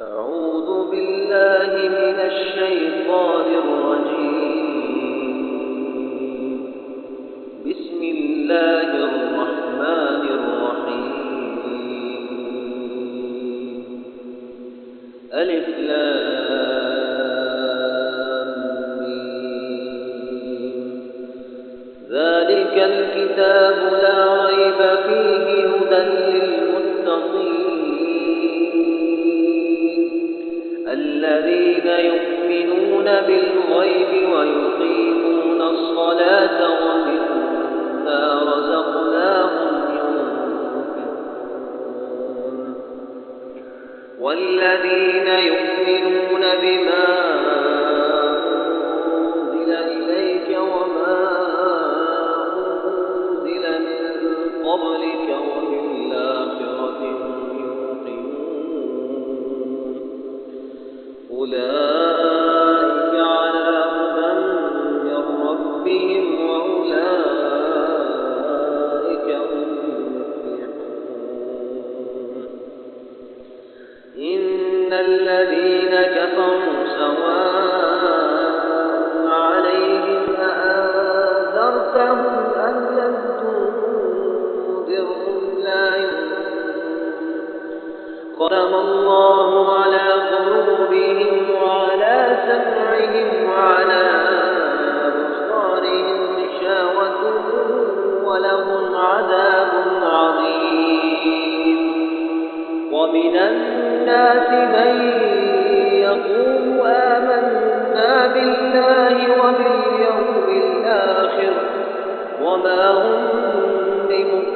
أعوذ بالله من الشيطان الرجيم. بسم الله الرحمن الرحيم. ألف لام ميم. ذلك الكتاب لا ريب فيه هدى الذين يؤمنون بالغيب ويقيمون الصلاة ومما رزقناهم ينفقون والذين يؤمنون بما أنزل إليك وما أنزل من قبلك وبالآخرة أولئك على هدى من ربهم وأولئك هم المفلحون. إن الذين كفروا سواء عليهم أأنذرتهم أم لم تنذرهم لا يؤمنون. ختم الله على قلوبهم وعلى سمعهم وعلى أبصارهم غشاوة ولهم عذاب عظيم. ومن الناس من يقول آمنا بالله وباليوم الآخر وما هم بمؤمنين.